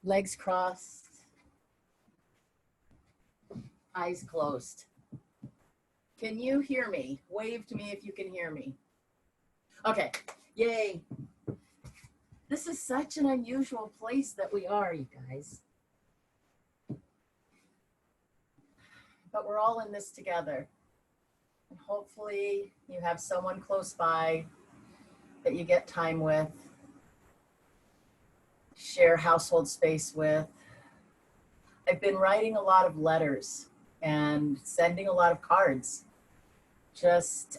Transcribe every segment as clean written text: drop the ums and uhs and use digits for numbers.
Legs crossed, eyes closed. Can you hear me? Wave to me if you can hear me. Okay, yay. This is such an unusual place that we are, you guys. But we're all in this together. And hopefully you have someone close by that you get time with, share household space with. I've been writing a lot of letters and sending a lot of cards. Just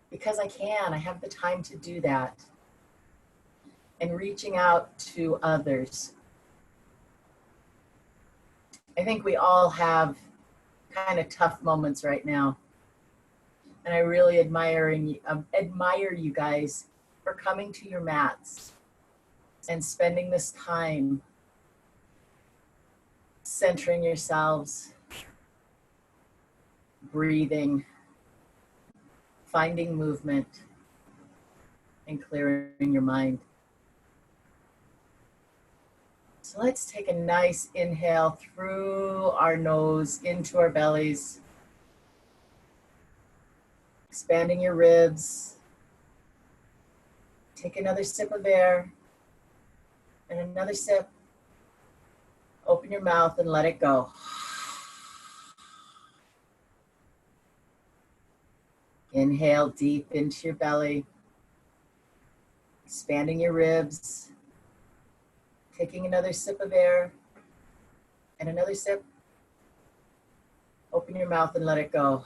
because I can, I have the time to do that. And reaching out to others. I think we all have kind of tough moments right now. And I really admire you guys for coming to your mats and spending this time centering yourselves, breathing, finding movement, and clearing your mind. So let's take a nice inhale through our nose into our bellies, expanding your ribs. Take another sip of air and another sip. Open your mouth and let it go. Inhale deep into your belly, expanding your ribs. Taking another sip of air and another sip. Open your mouth and let it go.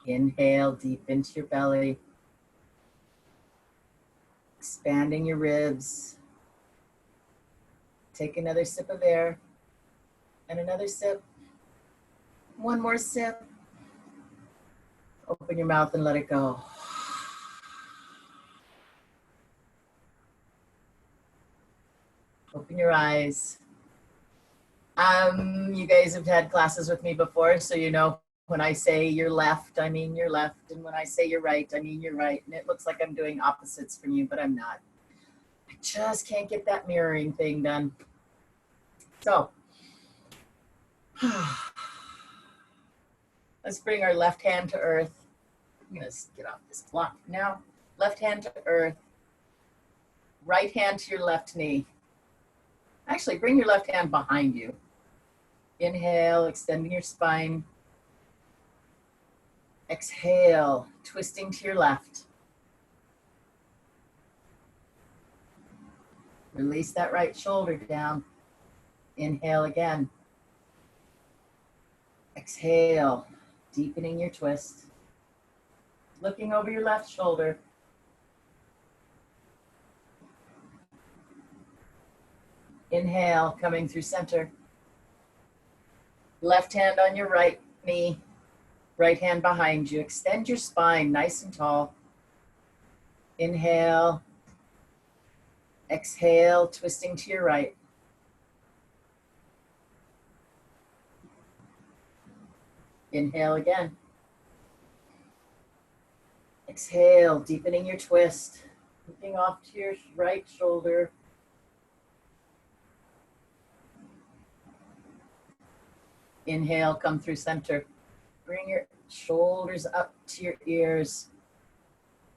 Inhale deep into your belly, expanding your ribs. Take another sip of air and another sip. One more sip. Open your mouth and let it go. Open your eyes. You guys have had classes with me before, so you know when I say you're left, I mean you're left. And when I say you're right, I mean you're right. And it looks like I'm doing opposites from you, but I'm not. I just can't get that mirroring thing done. So, let's bring our left hand to earth. I'm gonna get off this block now. Left hand to earth. Right hand to your left knee. Actually, bring your left hand behind you. Inhale, extending your spine. Exhale, twisting to your left. Release that right shoulder down. Inhale again. Exhale, deepening your twist. Looking over your left shoulder. Inhale, coming through center. Left hand on your right knee. Right hand behind you. Extend your spine nice and tall. Inhale. Exhale, twisting to your right. Inhale again. Exhale, deepening your twist. Looking off to your right shoulder. Inhale, come through center. Bring your shoulders up to your ears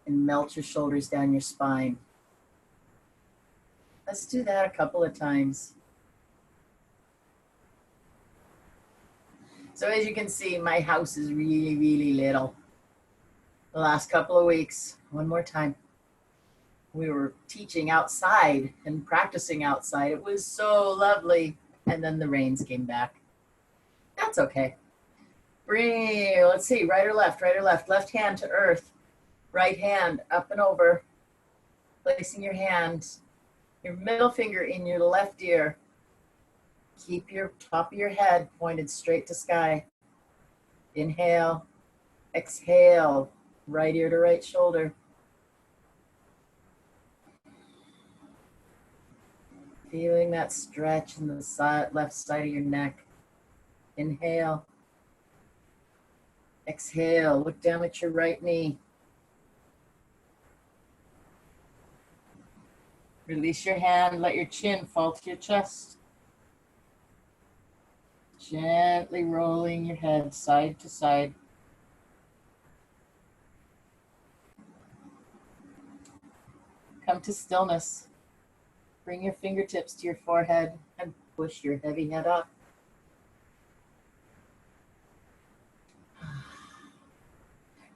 and melt your shoulders down your spine. Let's do that a couple of times. So as you can see, my house is really, really little. The last couple of weeks, one more time, we were teaching outside and practicing outside. It was so lovely. And then the rains came back. That's okay. Bring, let's see, right or left, left hand to earth, right hand up and over, placing your hand, your middle finger in your left ear. Keep your top of your head pointed straight to sky. Inhale, exhale, right ear to right shoulder. Feeling that stretch in the left side of your neck. Inhale. Exhale, look down at your right knee. Release your hand, let your chin fall to your chest. Gently rolling your head side to side. Come to stillness. Bring your fingertips to your forehead and push your heavy head up.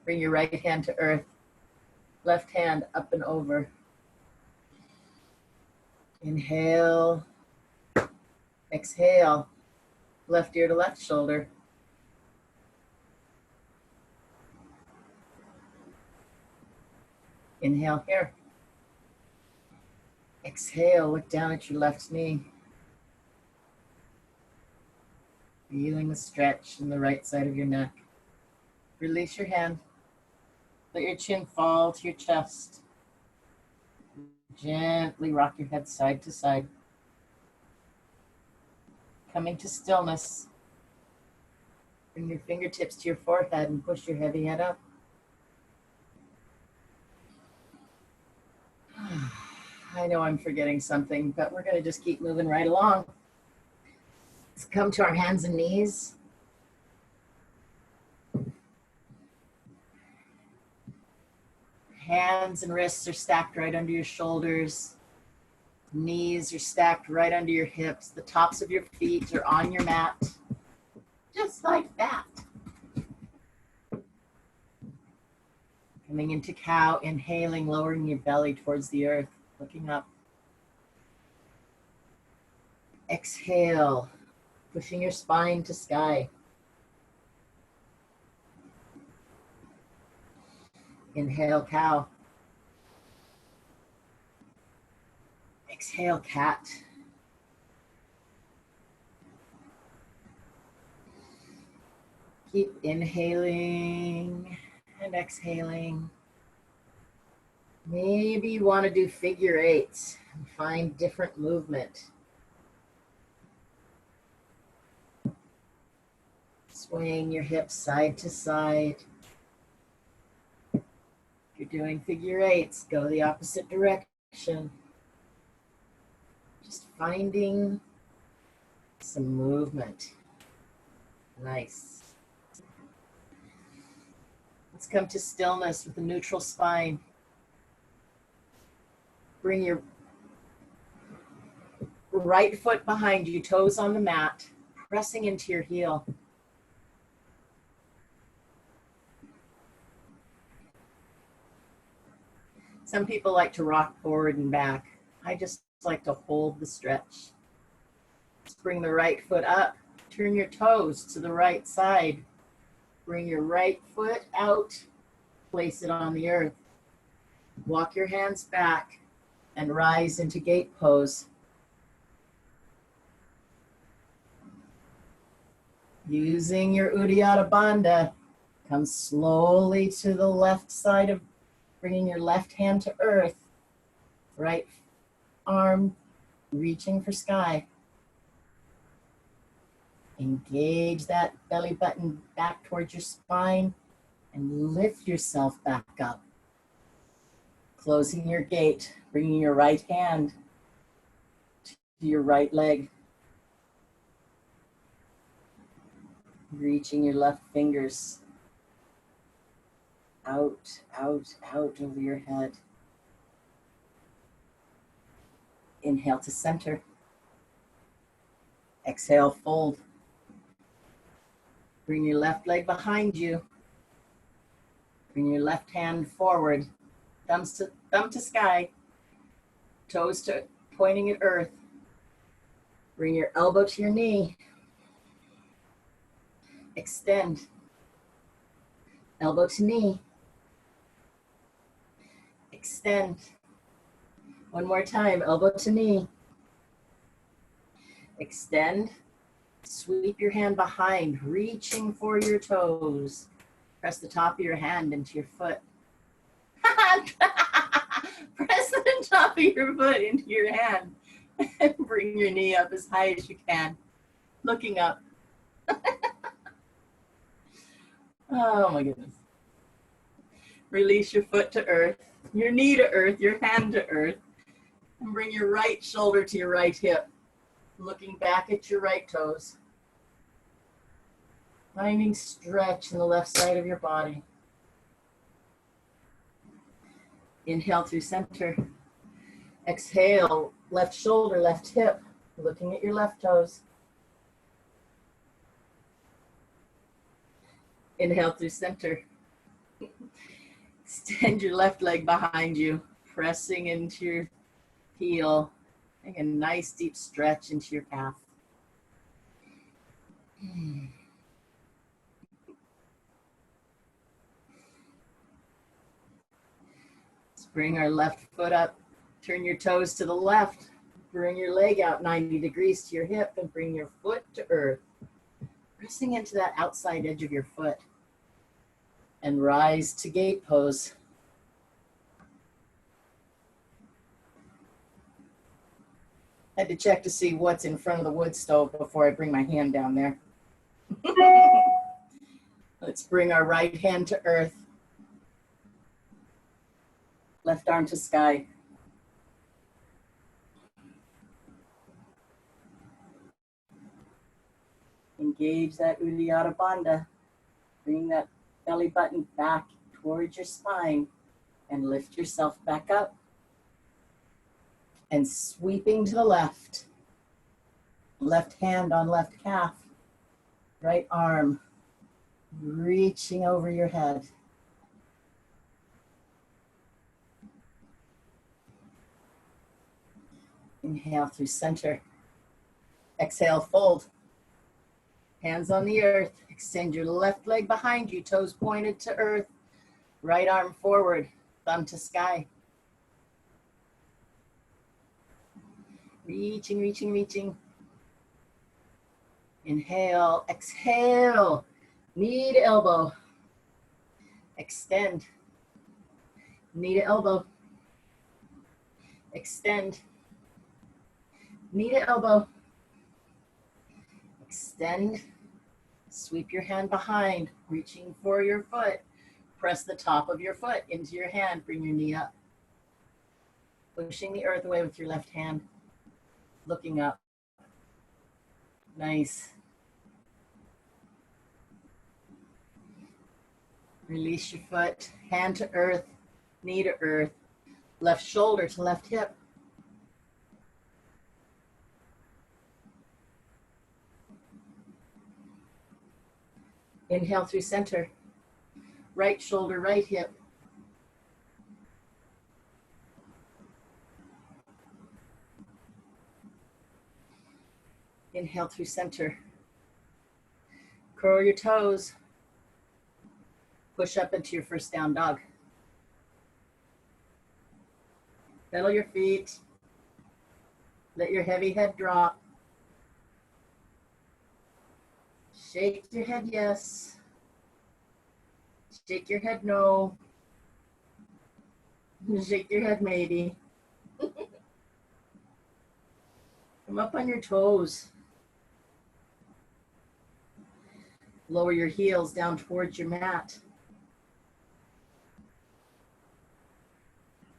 Bring your right hand to earth, left hand up and over. Inhale, exhale, left ear to left shoulder. Inhale here. Exhale, look down at your left knee. Feeling the stretch in the right side of your neck. Release your hand. Let your chin fall to your chest. Gently rock your head side to side. Coming to stillness. Bring your fingertips to your forehead and push your heavy head up. I know I'm forgetting something, but we're going to just keep moving right along. Let's come to our hands and knees. Hands and wrists are stacked right under your shoulders. Knees are stacked right under your hips. The tops of your feet are on your mat. Just like that. Coming into cow, inhaling, lowering your belly towards the earth, looking up. Exhale, pushing your spine to sky. Inhale, cow. Exhale, cat. Keep inhaling and exhaling. Maybe you want to do figure eights and find different movement. Swaying your hips side to side. If you're doing figure eights, go the opposite direction. Just finding some movement. Nice. Let's come to stillness with a neutral spine. Bring your right foot behind you, toes on the mat, pressing into your heel. Some people like to rock forward and back. I just like to hold the stretch. Let's bring the right foot up. Turn your toes to the right side. Bring your right foot out. Place it on the earth. Walk your hands back and rise into gate pose. Using your Uddiyana Bandha, come slowly to the left side of bringing your left hand to earth, right arm reaching for sky. Engage that belly button back towards your spine and lift yourself back up. Closing your gate, bringing your right hand to your right leg. Reaching your left fingers out, out, out over your head. Inhale to center. Exhale, fold. Bring your left leg behind you. Bring your left hand forward. Thumb to sky. Toes to pointing at earth. Bring your elbow to your knee. Extend. Elbow to knee. Extend. One more time, elbow to knee. Extend. Sweep your hand behind, reaching for your toes. Press the top of your hand into your foot. Press the top of your foot into your hand. And bring your knee up as high as you can. Looking up. Oh my goodness. Release your foot to earth, your knee to earth, your hand to earth. And bring your right shoulder to your right hip, looking back at your right toes. Finding stretch in the left side of your body. Inhale through center. Exhale, left shoulder, left hip, looking at your left toes. Inhale through center. Extend your left leg behind you, pressing into your heel. Take a nice deep stretch into your calf. Let's bring our left foot up. Turn your toes to the left. Bring your leg out 90 degrees to your hip and bring your foot to earth. Pressing into that outside edge of your foot. And rise to gate pose. I had to check to see what's in front of the wood stove before I bring my hand down there. Let's bring our right hand to earth. Left arm to sky. Engage that Uddiyana Bandha. Bring that belly button back towards your spine and lift yourself back up. And sweeping to the left. Left hand on left calf. Right arm reaching over your head. Inhale through center. Exhale, fold. Hands on the earth. Extend your left leg behind you, toes pointed to earth. Right arm forward, thumb to sky. Reaching, reaching, reaching. Inhale, exhale. Knee to elbow. Extend. Knee to elbow. Extend. Knee to elbow. Extend. Sweep your hand behind, reaching for your foot. Press the top of your foot into your hand. Bring your knee up. Pushing the earth away with your left hand. Looking up. Nice. Release your foot. Hand to earth. Knee to earth. Left shoulder to left hip. Inhale through center. Right shoulder, right hip. Inhale through center. Curl your toes. Push up into your first down dog. Pedal your feet. Let your heavy head drop. Shake your head yes. Shake your head no. Shake your head maybe. Come up on your toes. Lower your heels down towards your mat.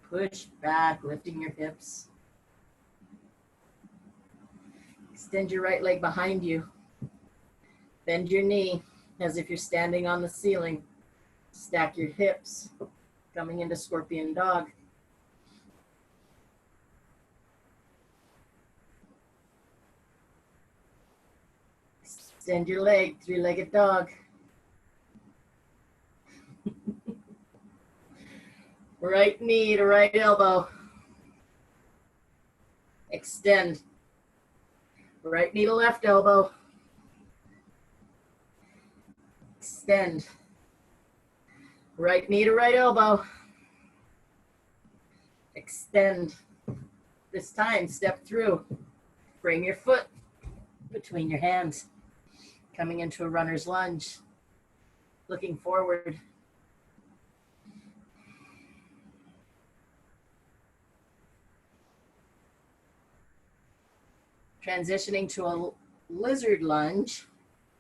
Push back, lifting your hips. Extend your right leg behind you. Bend your knee as if you're standing on the ceiling. Stack your hips, coming into scorpion dog. Extend your leg, three-legged dog. Right knee to right elbow. Extend. Right knee to left elbow. Extend. Right knee to right elbow. Extend. This time, step through. Bring your foot between your hands. Coming into a runner's lunge. Looking forward. Transitioning to a lizard lunge.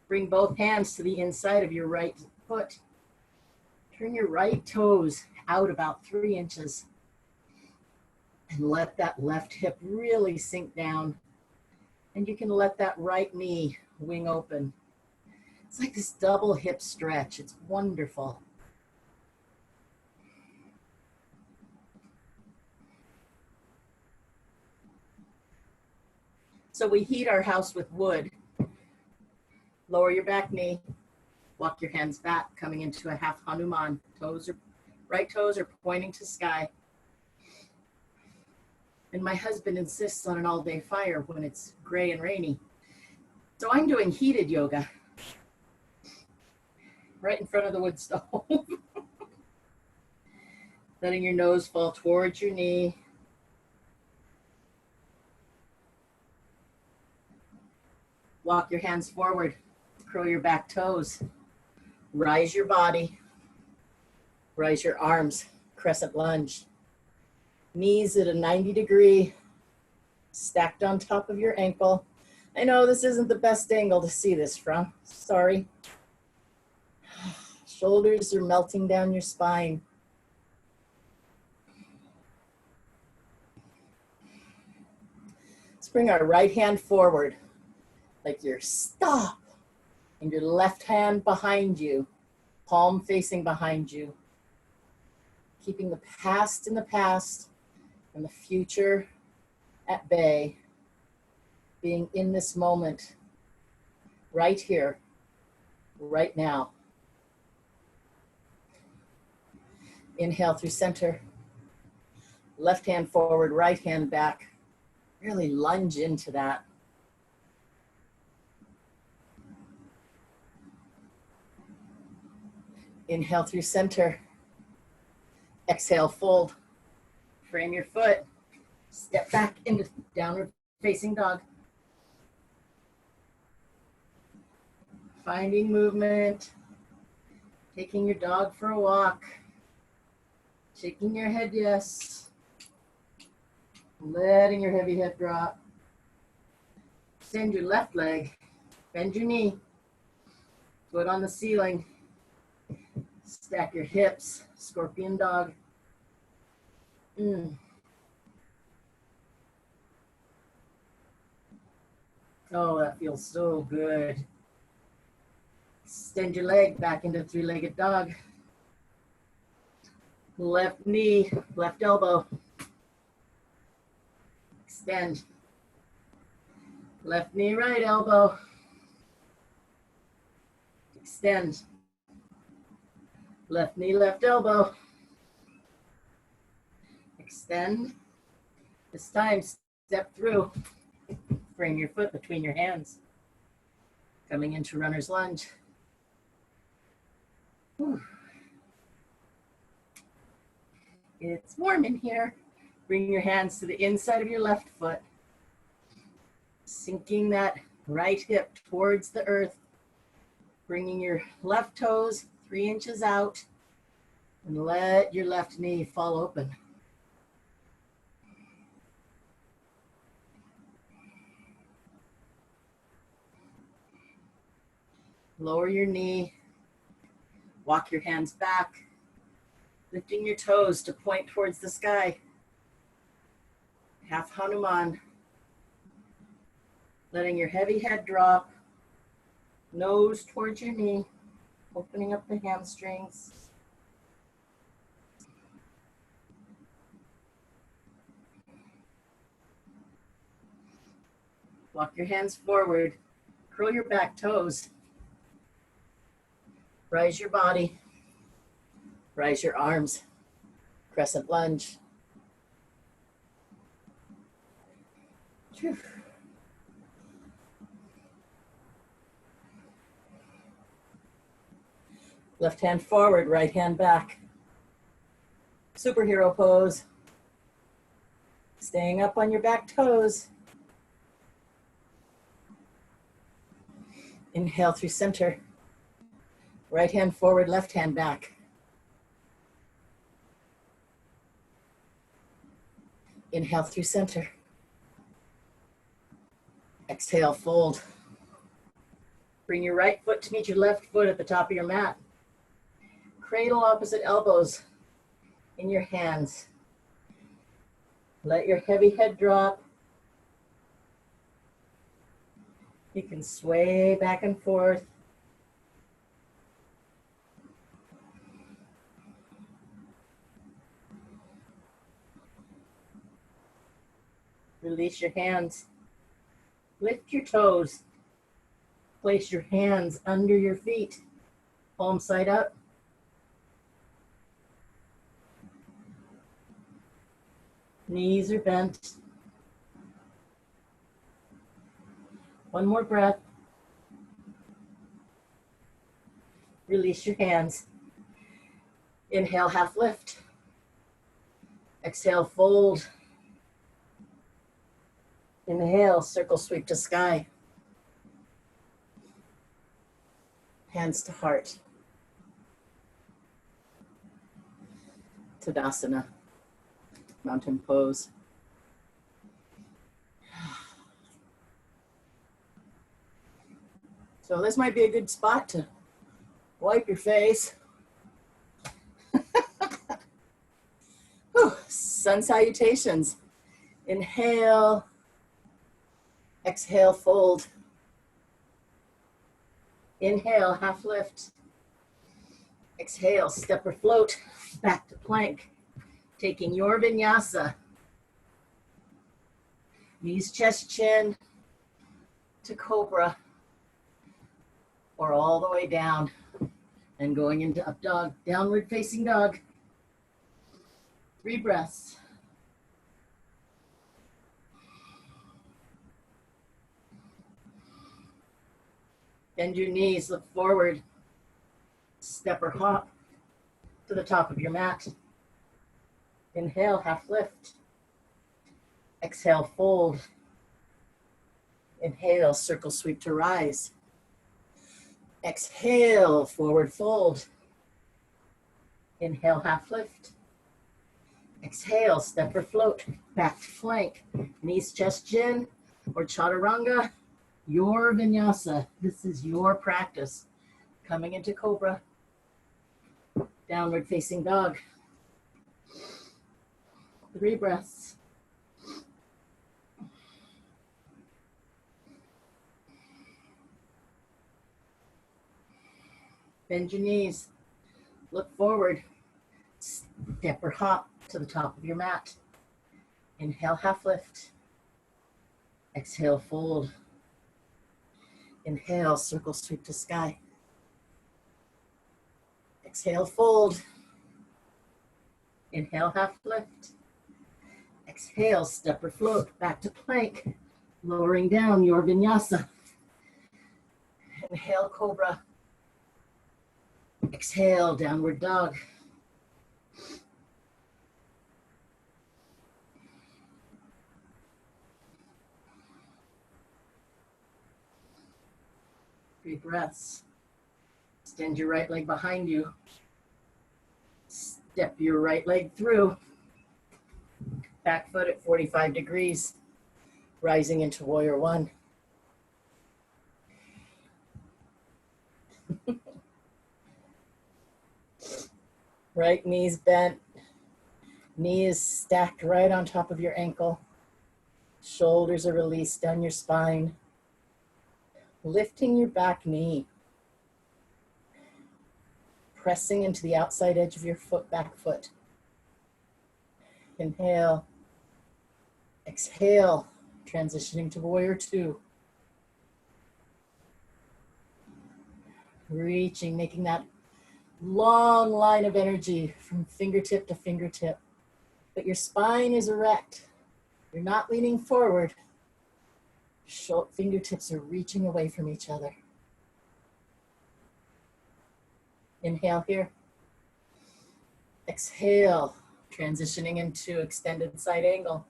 Bring both hands to the inside of your right foot. Turn your right toes out about 3 inches. And let that left hip really sink down. And you can let that right knee wing open. It's like this double hip stretch. It's wonderful. So we heat our house with wood. Lower your back knee. Walk your hands back, coming into a half Hanuman. Right toes are pointing to sky. And my husband insists on an all-day fire when it's gray and rainy. So I'm doing heated yoga right in front of the wood stove. Letting your nose fall towards your knee. Walk your hands forward. Curl your back toes. Rise your body. Rise your arms. Crescent lunge. Knees at a 90-degree, stacked on top of your ankle. I know this isn't the best angle to see this from. Sorry. Shoulders are melting down your spine. Let's bring our right hand forward, like you're stop, and your left hand behind you, palm facing behind you. Keeping the past in the past and the future at bay, being in this moment, right here, right now. Inhale through center, left hand forward, right hand back. Really lunge into that. Inhale through center, exhale, fold. Frame your foot, step back into downward facing dog. Finding movement, taking your dog for a walk, shaking your head yes, letting your heavy head drop. Extend your left leg, bend your knee, foot on the ceiling, stack your hips, scorpion dog. Oh, that feels so good. Extend your leg back into three-legged dog. Left knee, left elbow. Extend. Left knee, right elbow. Extend. Left knee, left elbow. Extend. This time, step through. Frame your foot between your hands. Coming into runner's lunge. Whew. It's warm in here. Bring your hands to the inside of your left foot. Sinking that right hip towards the earth. Bringing your left toes 3 inches out. And let your left knee fall open. Lower your knee. Walk your hands back. Lifting your toes to point towards the sky. Half Hanuman. Letting your heavy head drop. Nose towards your knee. Opening up the hamstrings. Walk your hands forward. Curl your back toes. Rise your body. Rise your arms. Crescent lunge. Whew. Left hand forward, right hand back. Superhero pose. Staying up on your back toes. Inhale through center. Right hand forward, left hand back. Inhale through center. Exhale, fold. Bring your right foot to meet your left foot at the top of your mat. Cradle opposite elbows in your hands. Let your heavy head drop. You can sway back and forth. Release your hands. Lift your toes. Place your hands under your feet. Palm side up. Knees are bent. One more breath. Release your hands. Inhale, half lift. Exhale, fold. Inhale, circle sweep to sky. Hands to heart. Tadasana, mountain pose. So this might be a good spot to wipe your face. Whew. Sun salutations. Inhale, exhale, fold. Inhale, half lift. Exhale, step or float, back to plank. Taking your vinyasa. Knees, chest, chin to cobra, or all the way down and going into up dog, downward facing dog. 3 breaths. Bend your knees, look forward. Step or hop to the top of your mat. Inhale, half lift. Exhale, fold. Inhale, circle sweep to rise. Exhale, forward fold. Inhale, half lift. Exhale, step or float, back to plank. Knees, chest, chin, or chaturanga. Your vinyasa. This is your practice. Coming into cobra. Downward facing dog. 3 breaths. Bend your knees. Look forward. Step or hop to the top of your mat. Inhale, half lift. Exhale, fold. Inhale, circle sweep to sky. Exhale, fold. Inhale, half lift. Exhale, step or float, back to plank. Lowering down your vinyasa. Inhale, cobra. Exhale, downward dog. Three breaths. Extend your right leg behind you. Step your right leg through. Back foot at 45 degrees. Rising into warrior one. Right knees bent. Knees stacked right on top of your ankle. Shoulders are released down your spine. Lifting your back knee. Pressing into the outside edge of your foot, back foot. Inhale. Exhale. Transitioning to warrior two. Reaching, making that long line of energy from fingertip to fingertip. But your spine is erect. You're not leaning forward. Fingertips are reaching away from each other. Inhale here. Exhale, transitioning into extended side angle.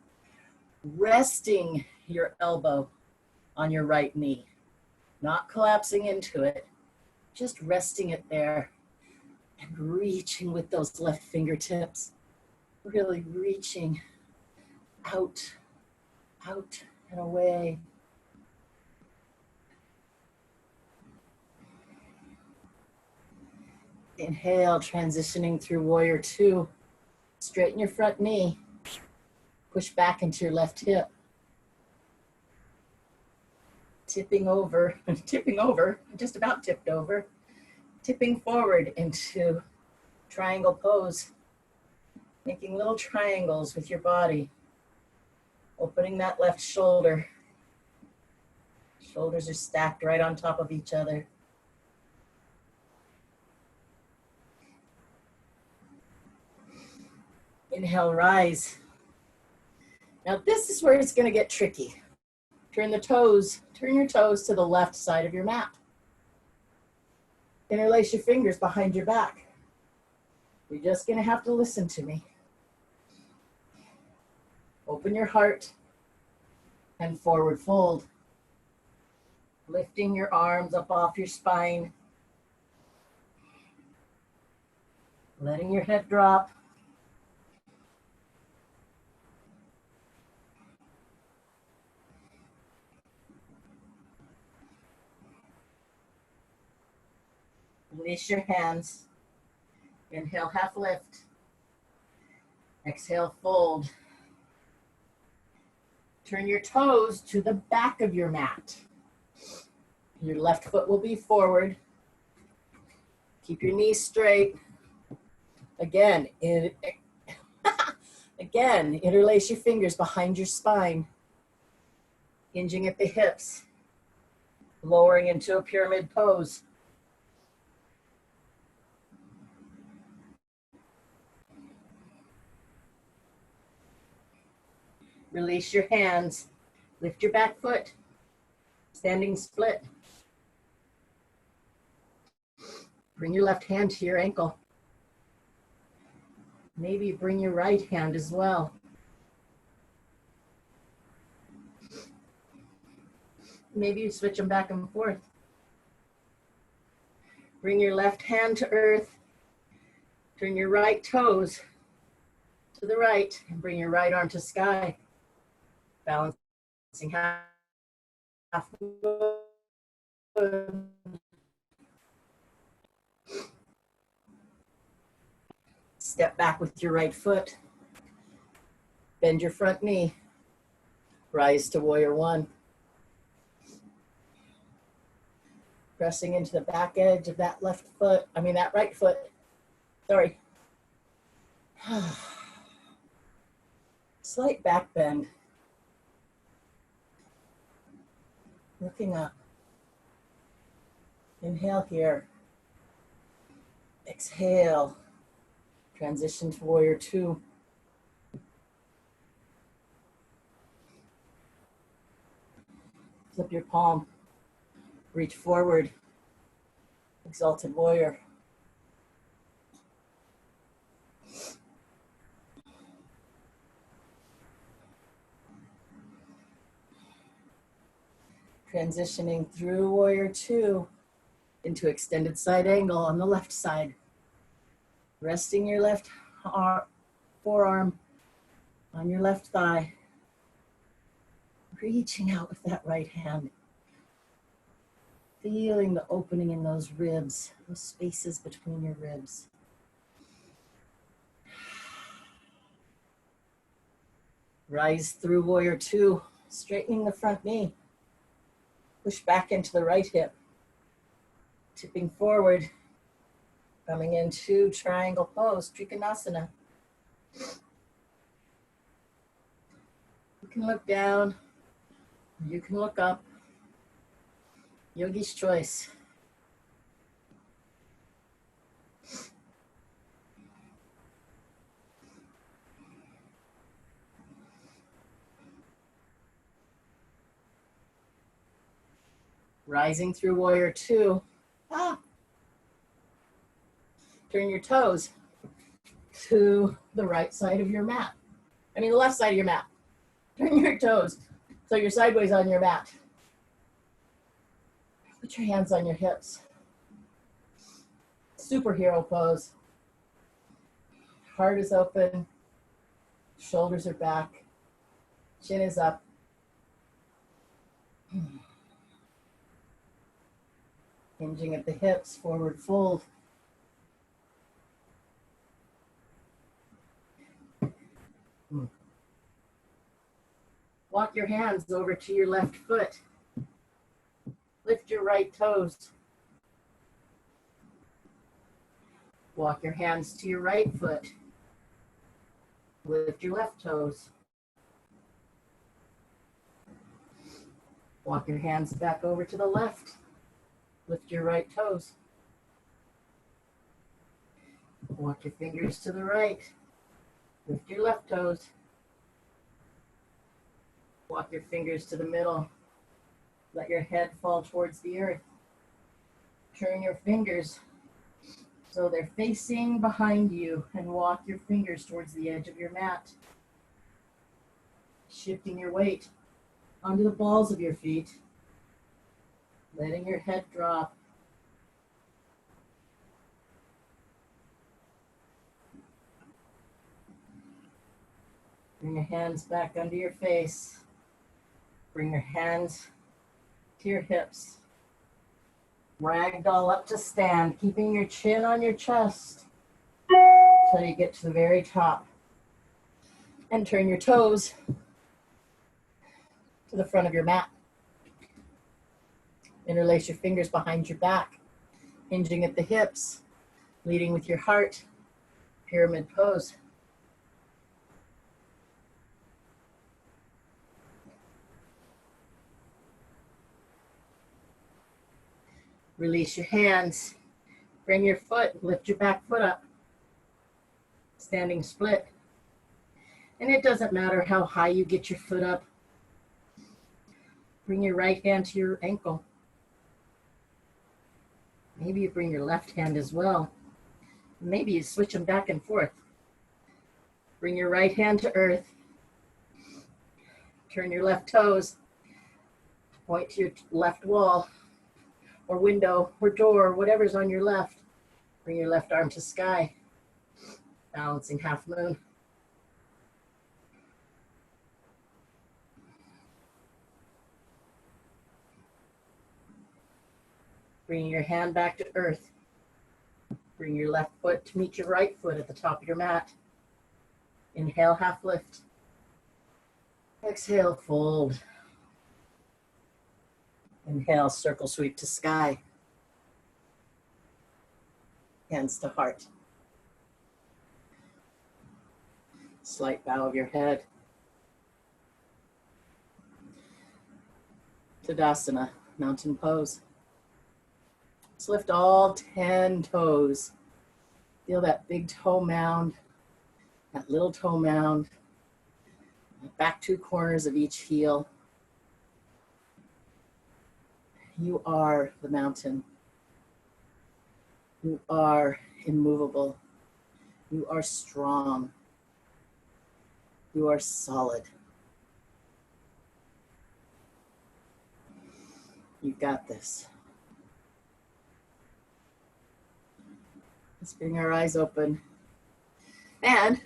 Resting your elbow on your right knee. Not collapsing into it, just resting it there and reaching with those left fingertips. Really reaching out, out and away. Inhale, transitioning through warrior two. Straighten your front knee. Push back into your left hip. Tipping over, just about tipped over. Tipping forward into triangle pose. Making little triangles with your body. Opening that left shoulder. Shoulders are stacked right on top of each other. Inhale, rise. Now this is where it's going to get tricky. Turn your toes to the left side of your mat. Interlace your fingers behind your back. You're just going to have to listen to me. Open your heart and forward fold. Lifting your arms up off your spine. Letting your head drop. Release your hands. Inhale, half lift. Exhale, fold. Turn your toes to the back of your mat. Your left foot will be forward. Keep your knees straight. Again, interlace your fingers behind your spine. Hinging at the hips. Lowering into a pyramid pose. Release your hands. Lift your back foot. Standing split. Bring your left hand to your ankle. Maybe bring your right hand as well. Maybe you switch them back and forth. Bring your left hand to earth. Turn your right toes to the right and bring your right arm to sky. Balancing half. Step back with your right foot. Bend your front knee. Rise to warrior one. Pressing into the back edge of that that right foot. Sorry. Slight back bend. Looking up. Inhale here. Exhale. Transition to warrior two. Flip your palm. Reach forward. Exalted warrior. Transitioning through warrior two into extended side angle on the left side. Resting your left forearm on your left thigh. Reaching out with that right hand. Feeling the opening in those ribs, those spaces between your ribs. Rise through warrior two, straightening the front knee. Push back into the right hip. Tipping forward. Coming into triangle pose, Trikonasana. You can look down, you can look up. Yogi's choice. Rising through warrior two. Turn your toes to the right side of your mat. The left side of your mat. Turn your toes so you're sideways on your mat. Put your hands on your hips. Superhero pose. Heart is open. Shoulders are back. Chin is up. Hinging at the hips, forward fold. Walk your hands over to your left foot. Lift your right toes. Walk your hands to your right foot. Lift your left toes. Walk your hands back over to the left. Lift your right toes. Walk your fingers to the right. Lift your left toes. Walk your fingers to the middle. Let your head fall towards the earth. Turn your fingers so they're facing behind you and walk your fingers towards the edge of your mat. Shifting your weight onto the balls of your feet. Letting your head drop. Bring your hands back under your face. Bring your hands to your hips. Ragdoll up to stand, keeping your chin on your chest until you get to the very top. And turn your toes to the front of your mat. Interlace your fingers behind your back, hinging at the hips, leading with your heart. Pyramid pose. Release your hands. Bring your foot, lift your back foot up. Standing split. And it doesn't matter how high you get your foot up. Bring your right hand to your ankle. Maybe you bring your left hand as well. Maybe you switch them back and forth. Bring your right hand to earth. Turn your left toes. Point to your left wall or window or door, whatever's on your left. Bring your left arm to sky. Balancing half moon. Bring your hand back to earth. Bring your left foot to meet your right foot at the top of your mat. Inhale, half lift. Exhale, fold. Inhale, circle sweep to sky. Hands to heart. Slight bow of your head. Tadasana, mountain pose. Let's lift all 10 toes. Feel that big toe mound, that little toe mound, the back 2 corners of each heel. You are the mountain. You are immovable. You are strong. You are solid. You got this. Let's bring our eyes open and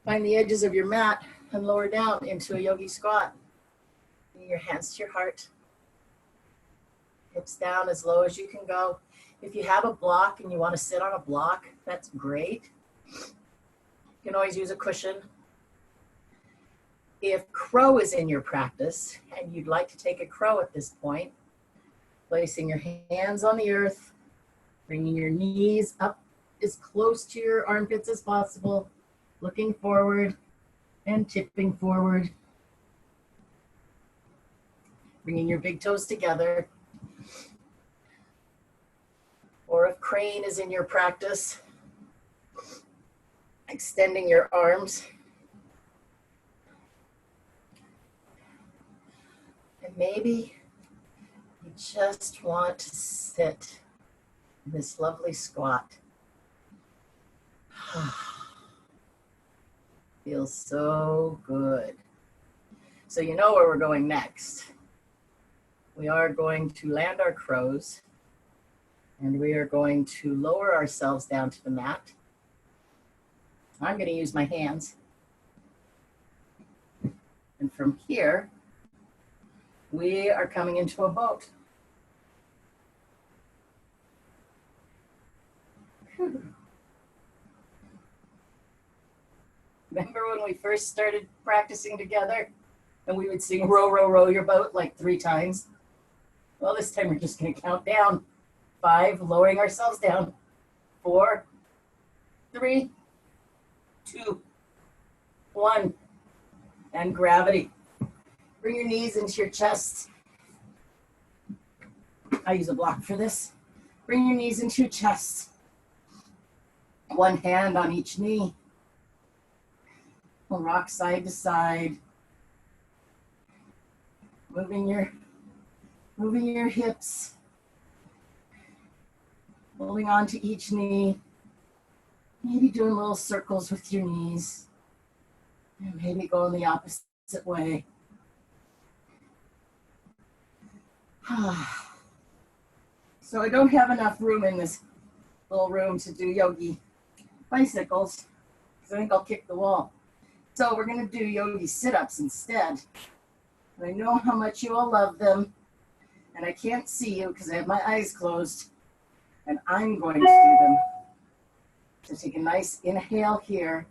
find the edges of your mat and lower down into a yogi squat. Bring your hands to your heart. Hips down as low as you can go. If you have a block and you want to sit on a block, that's great. You can always use a cushion. If crow is in your practice and you'd like to take a crow at this point, placing your hands on the earth, bringing your knees up as close to your armpits as possible, looking forward and tipping forward. Bringing your big toes together. Or if crane is in your practice, extending your arms. And maybe you just want to sit in this lovely squat. Feels so good. So you know where we're going next. We are going to land our crows and we are going to lower ourselves down to the mat. I'm going to use my hands. And from here, we are coming into a boat. Remember when we first started practicing together? And we would sing row, row, row your boat like 3 times. Well, this time we're just going to count down. 5, lowering ourselves down. 4, 3, 2, 1. And gravity. Bring your knees into your chest. I use a block for this. Bring your knees into your chest. One hand on each knee. We'll rock side to side. Moving your hips. Holding on to each knee. Maybe doing little circles with your knees. And maybe going the opposite way. So I don't have enough room in this little room to do yogi bicycles, because I think I'll kick the wall. So we're going to do yogi sit-ups instead. And I know how much you all love them, and I can't see you because I have my eyes closed, and I'm going to do them. So take a nice inhale here.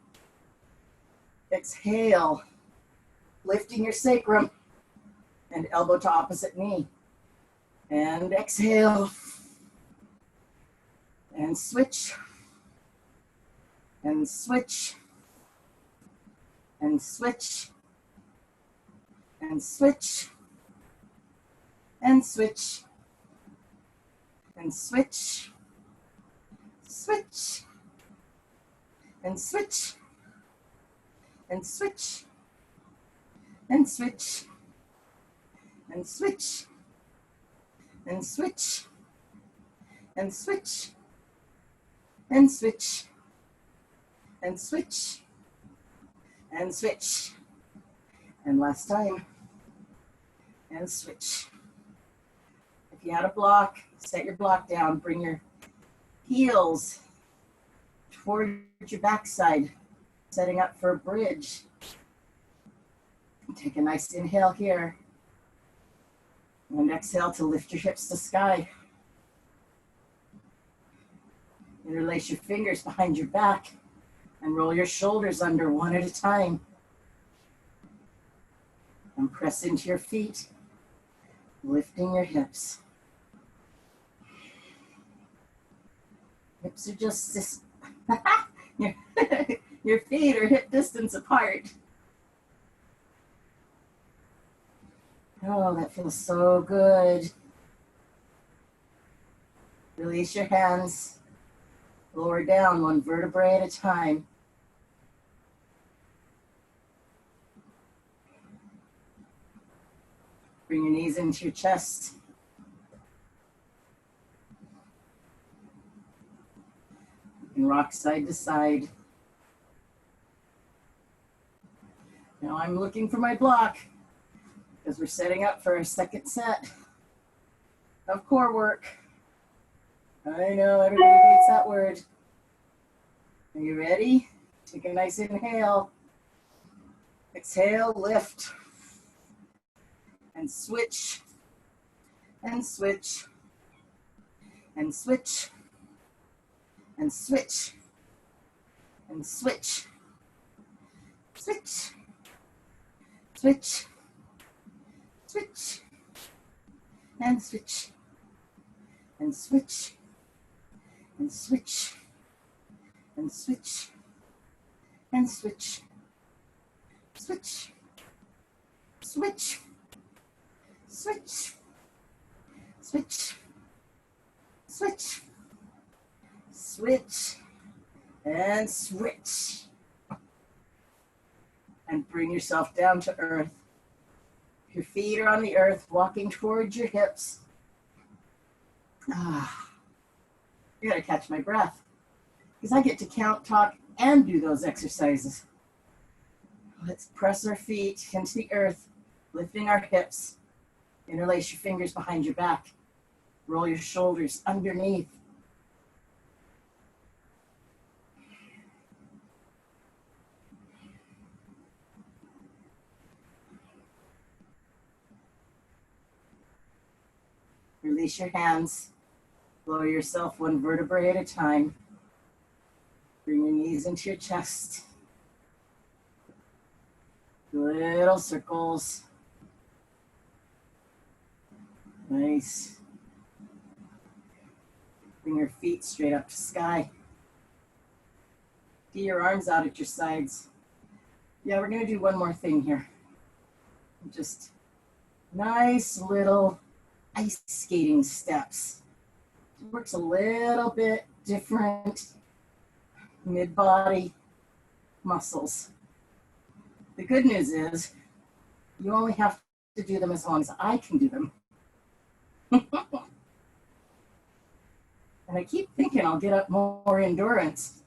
Exhale, lifting your sacrum and elbow to opposite knee. And exhale. And switch. And switch. And switch. And switch. And switch. And switch. Switch. And switch. And switch. And switch. And switch. And switch. And switch. And switch. And switch. And switch. And last time. And switch. If you had a block, set your block down. Bring your heels toward your backside, setting up for a bridge. Take a nice inhale here. And exhale to lift your hips to sky. Interlace your fingers behind your back and roll your shoulders under one at a time. And press into your feet, lifting your hips. Hips are just this. Your feet are hip distance apart. Oh, that feels so good. Release your hands. Lower down one vertebrae at a time. Bring your knees into your chest. And rock side to side. Now I'm looking for my block because we're setting up for a second set of core work. I know everybody hates that word. Are you ready? Take a nice inhale. Exhale, lift. And switch. And switch. And switch. And switch. And switch. Switch. Switch. Switch. And switch. And switch. And switch. And switch. And switch. Switch. Switch. Switch. Switch. Switch. Switch. And switch. And bring yourself down to earth. Your feet are on the earth, walking towards your hips. I gotta catch my breath because I get to count, talk, and do those exercises. Let's press our feet into the earth, lifting our hips. Interlace your fingers behind your back. Roll your shoulders underneath. Release your hands. Lower yourself one vertebrae at a time. Bring your knees into your chest. Little circles. Nice. Bring your feet straight up to sky. Get your arms out at your sides. Yeah, we're gonna do one more thing here. Just nice little ice skating steps. It works a little bit different mid-body muscles. The good news is you only have to do them as long as I can do them. And I keep thinking I'll get up more endurance,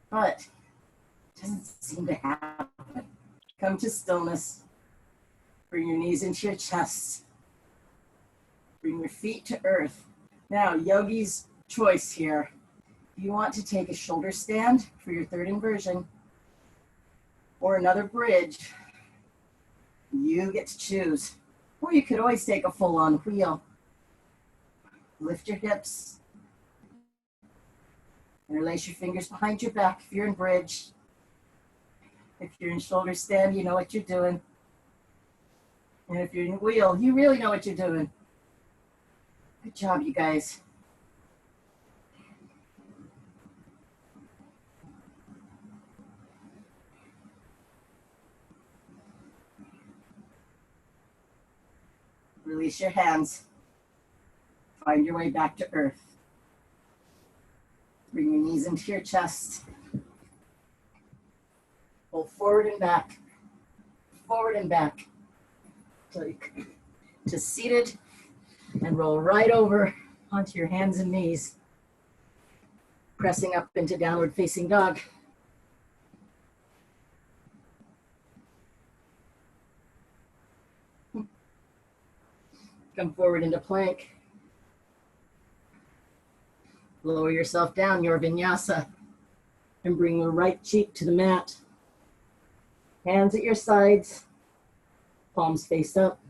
but it doesn't seem to happen. Come to stillness. Bring your knees into your chest. Bring your feet to earth. Now, yogi's choice here. If you want to take a shoulder stand for your third inversion or another bridge, you get to choose. Or you could always take a full-on wheel. Lift your hips. Interlace your fingers behind your back if you're in bridge. If you're in shoulder stand, you know what you're doing. And if you're in wheel, you really know what you're doing. Good job, you guys. Release your hands. Find your way back to earth. Bring your knees into your chest. Pull forward and back. Forward and back. Till you to seated and roll right over onto your hands and knees. Pressing up into downward facing dog. Come forward into plank. Lower yourself down, your vinyasa, and bring your right cheek to the mat. Hands at your sides, palms face up.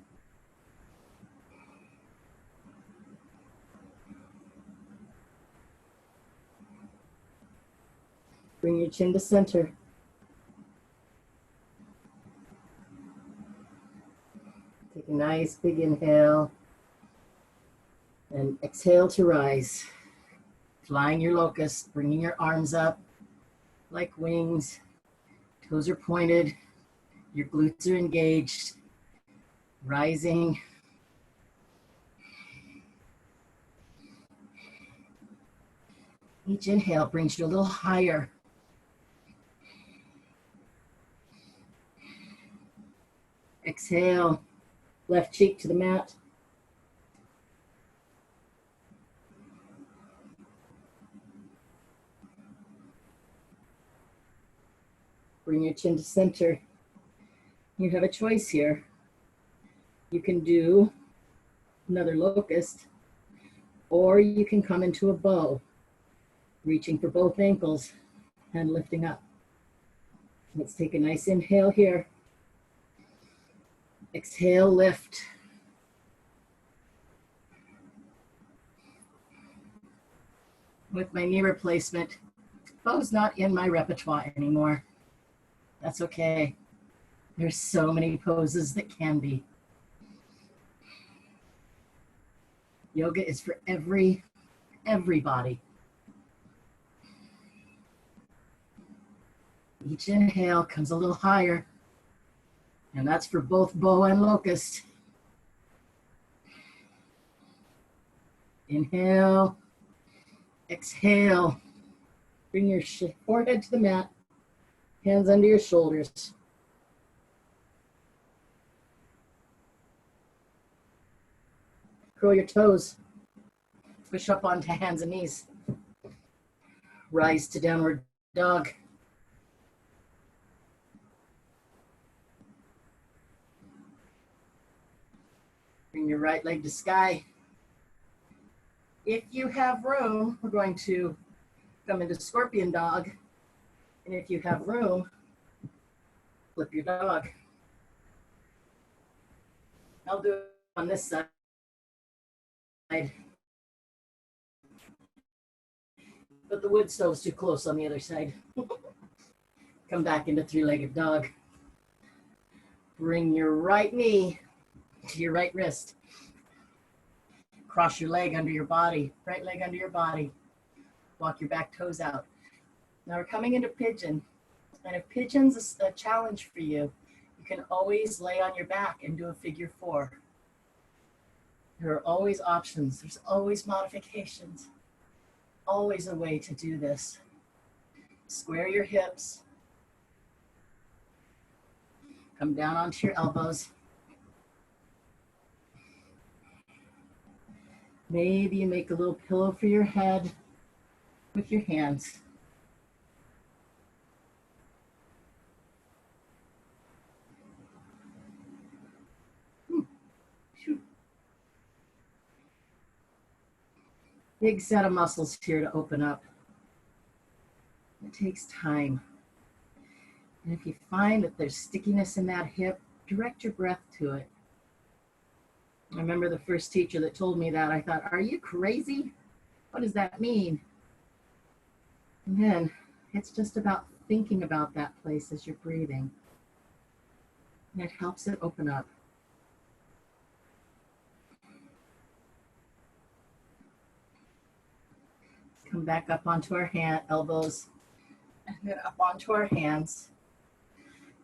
Bring your chin to center. Take a nice big inhale and exhale to rise. Flying your locust, bringing your arms up like wings. Toes are pointed. Your glutes are engaged. Rising. Each inhale brings you a little higher. Exhale, left cheek to the mat. Bring your chin to center. You have a choice here. You can do another locust, or you can come into a bow, reaching for both ankles and lifting up. Let's take a nice inhale here. Exhale, lift. With my knee replacement, bow's not in my repertoire anymore. That's okay. There's so many poses that can be. Yoga is for everybody. Each inhale comes a little higher, and that's for both bow and locust. Inhale, exhale. Bring your forehead to the mat, hands under your shoulders. Curl your toes. Push up onto hands and knees. Rise to downward dog. Bring your right leg to sky. If you have room, we're going to come into scorpion dog. And if you have room, flip your dog. I'll do it on this side. But the wood stove's too close on the other side. Come back into three-legged dog. Bring your right knee to your right wrist. Cross your leg under your body, right leg under your body. Walk your back toes out. Now we're coming into pigeon. And if pigeon's a challenge for you, you can always lay on your back and do a figure four. There are always options. There's always modifications. Always a way to do this. Square your hips. Come down onto your elbows. Maybe you make a little pillow for your head with your hands. Big set of muscles here to open up. It takes time. And if you find that there's stickiness in that hip, direct your breath to it. I remember the first teacher that told me that. I thought, are you crazy? What does that mean? And then it's just about thinking about that place as you're breathing. And it helps it open up. Come back up onto our elbows, and then up onto our hands.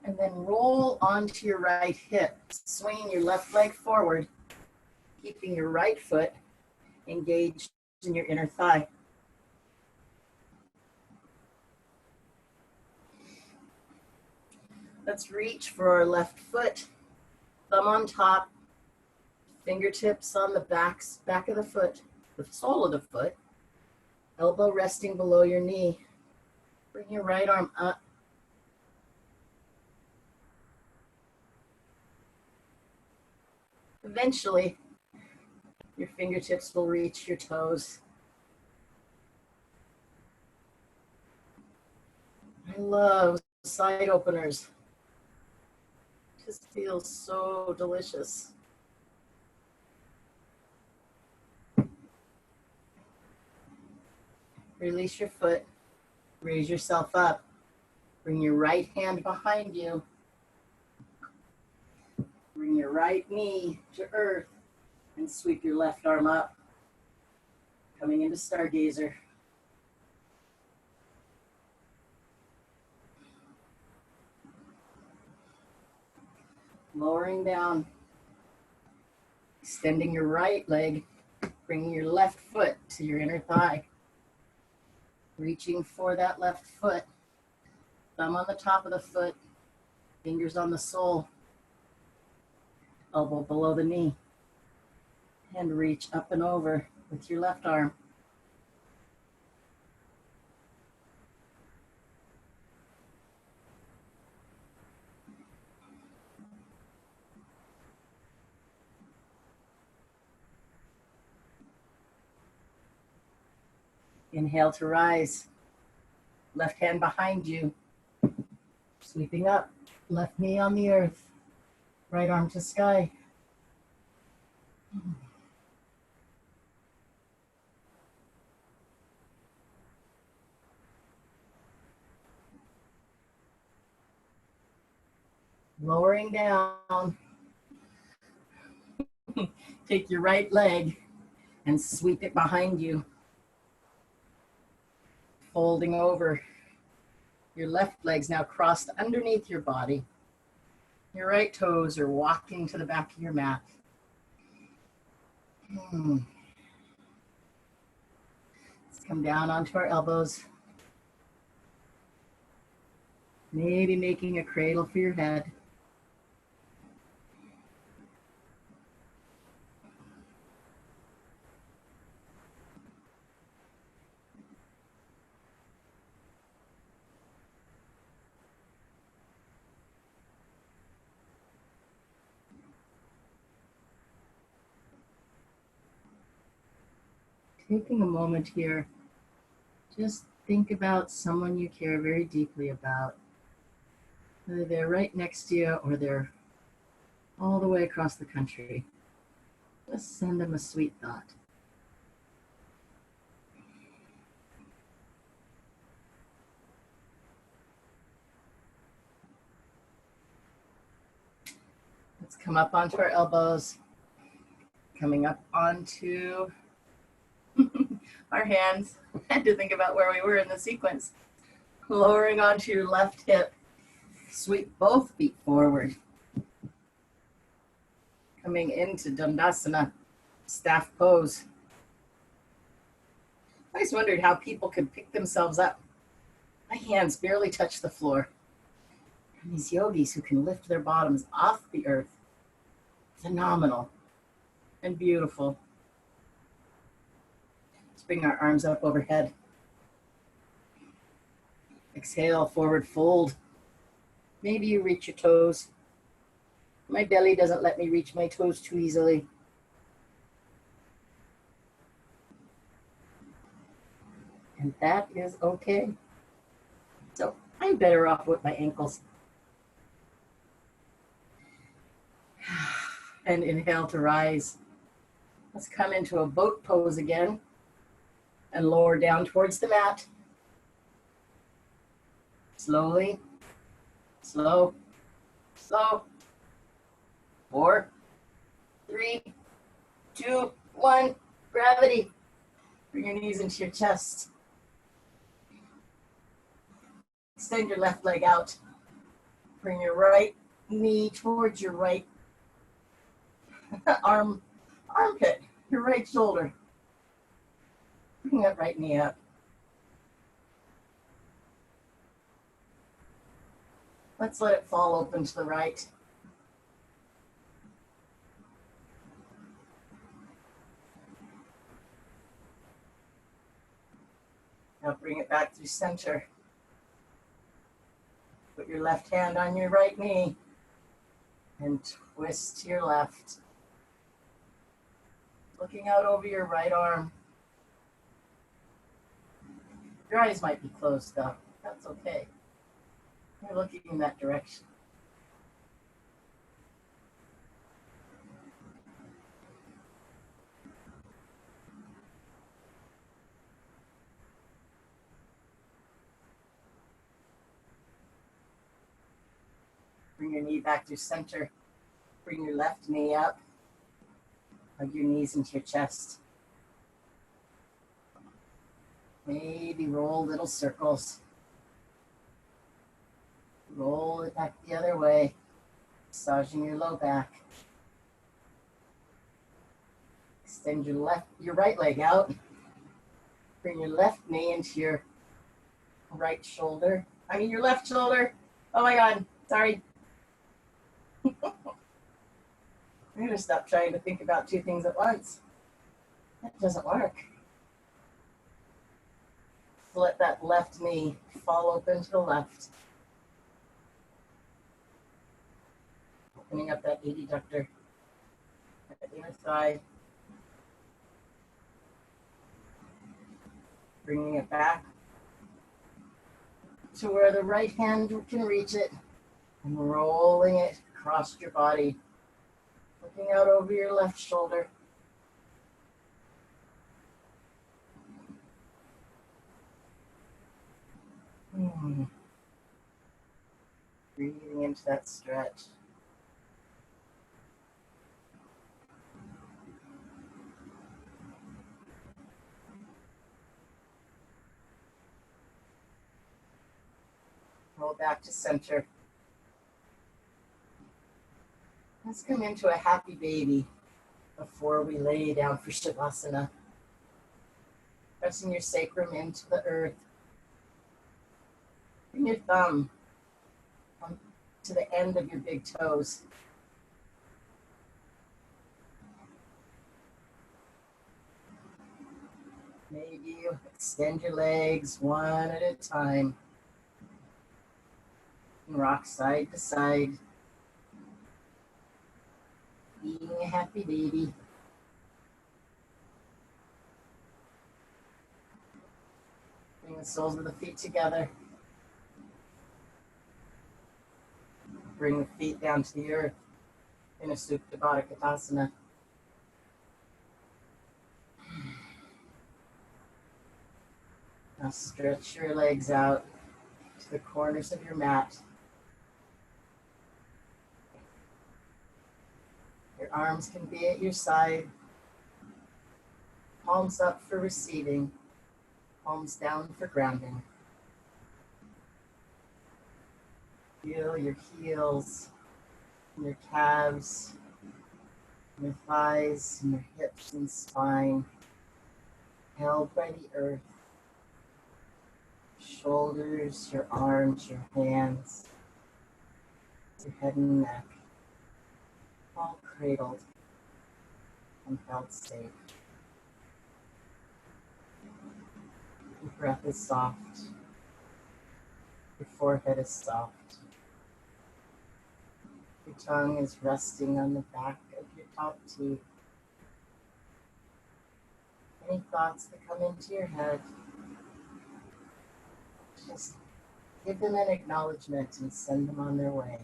And then roll onto your right hip, swinging your left leg forward, keeping your right foot engaged in your inner thigh. Let's reach for our left foot, thumb on top, fingertips on the back of the foot, the sole of the foot, elbow resting below your knee. Bring your right arm up. Eventually, your fingertips will reach your toes. I love side openers. Just feels so delicious. Release your foot, raise yourself up. Bring your right hand behind you. Bring your right knee to earth and sweep your left arm up. Coming into Stargazer. Lowering down. Extending your right leg. Bringing your left foot to your inner thigh. Reaching for that left foot. Thumb on the top of the foot. Fingers on the sole. Elbow below the knee. And reach up and over with your left arm. Inhale to rise. Left hand behind you. Sweeping up. Left knee on the earth. Right arm to sky. Lowering down. Take your right leg and sweep it behind you. Folding over. Your left leg's now crossed underneath your body. Your right toes are walking to the back of your mat. Let's come down onto our elbows. Maybe making a cradle for your head. Taking a moment here, just think about someone you care very deeply about. Whether they're right next to you or they're all the way across the country. Just send them a sweet thought. come up onto our elbows, coming up onto our hands. I had to think about where we were in the sequence. Lowering onto your left hip. Sweep both feet forward. Coming into Dandasana, staff pose. I always wondered how people could pick themselves up. My hands barely touch the floor. And these yogis who can lift their bottoms off the earth. Phenomenal and beautiful. Let's bring our arms up overhead. Exhale, forward fold. Maybe you reach your toes. My belly doesn't let me reach my toes too easily. And that is okay. So I'm better off with my ankles. And inhale to rise. Let's come into a boat pose again and lower down towards the mat. Slowly, slow, slow. 4, 3, 2, 1, gravity. Bring your knees into your chest. Extend your left leg out. Bring your right knee towards your right armpit, your right shoulder. Bring that right knee up. Let's let it fall open to the right. Now bring it back through center. Put your left hand on your right knee and twist to your left. Looking out over your right arm. Your eyes might be closed though. That's okay. You're looking in that direction. Bring your knee back to center. Bring your left knee up. Hug your knees into your chest. Maybe roll little circles. Roll it back the other way, massaging your low back. Extend your right leg out. Bring your left knee into your right shoulder. Your left shoulder. Oh my God, sorry. I'm gonna stop trying to think about two things at once. That doesn't work. Let that left knee fall open to the left. Opening up that adductor, that inner thigh. Bringing it back to where the right hand can reach it and rolling it across your body. Looking out over your left shoulder. Breathing into that stretch. Roll back to center. Let's come into a happy baby before we lay down for Shavasana. Pressing your sacrum into the earth. Bring your thumb to the end of your big toes. Maybe you extend your legs one at a time. And rock side to side. Being a happy baby. Bring the soles of the feet together. Bring the feet down to the earth in a Supta Baddha Konasana. Now stretch your legs out to the corners of your mat. Your arms can be at your side, palms up for receiving, palms down for grounding. Feel your heels, and your calves, and your thighs, and your hips and spine held by the earth. Shoulders, your arms, your hands, your head and neck, all cradled and held safe. Your breath is soft. Your forehead is soft. Your tongue is resting on the back of your top teeth. Any thoughts that come into your head, just give them an acknowledgement and send them on their way.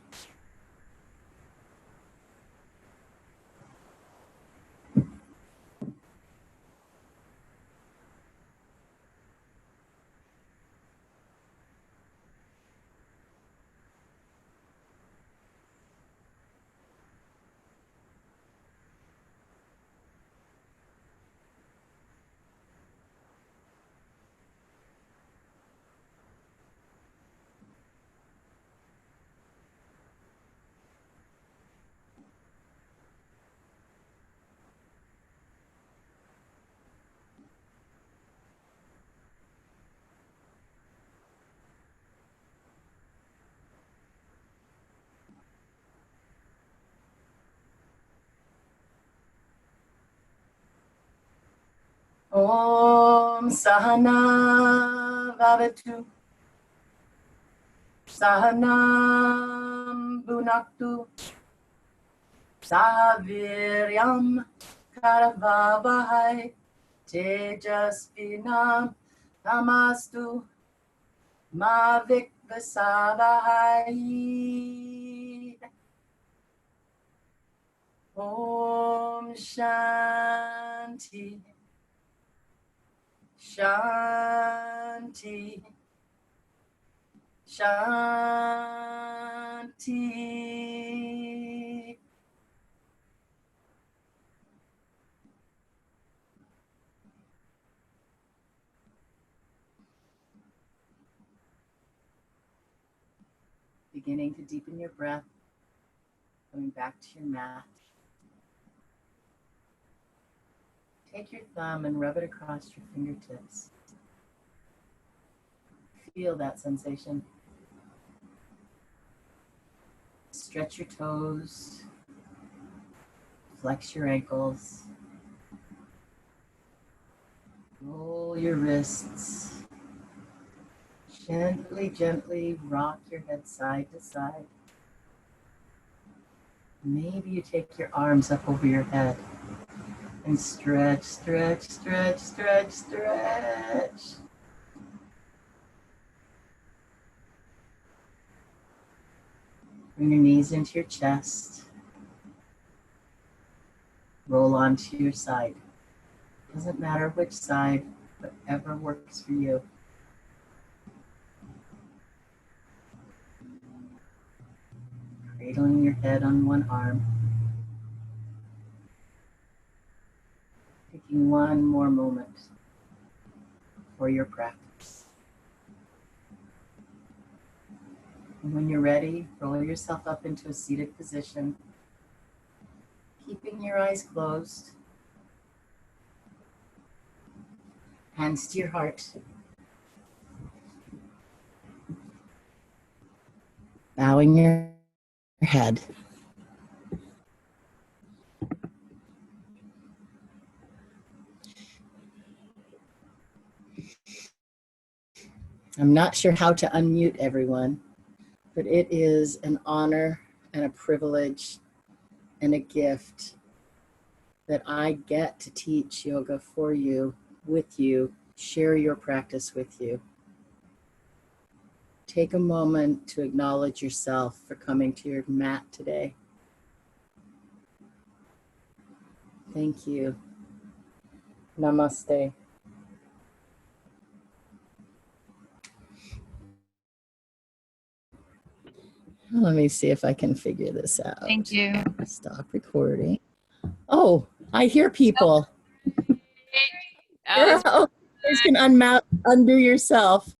Om Sahana Vavatu Sahanam Bhunaktu Sahaviryam Karavavahai Tejasvinam Namastu Ma Vikvasavahai. Om Shanti Shanti Shanti. Beginning to deepen your breath, coming back to your mat. Take your thumb and rub it across your fingertips. Feel that sensation. Stretch your toes, flex your ankles, roll your wrists, gently, gently rock your head side to side. Maybe you take your arms up over your head and stretch, stretch, stretch, stretch, stretch. Bring your knees into your chest. Roll onto your side. Doesn't matter which side, whatever works for you. Cradling your head on one arm. Taking one more moment for your practice. And when you're ready, roll yourself up into a seated position, keeping your eyes closed. Hands to your heart. Bowing your head. I'm not sure how to unmute everyone, but it is an honor and a privilege and a gift that I get to teach yoga for you, with you, share your practice with you. Take a moment to acknowledge yourself for coming to your mat today. Thank you. Namaste. Let me see if I can figure this out. Thank you. Stop recording. Oh, I hear people. Oh, Oh, you guys can undo yourself.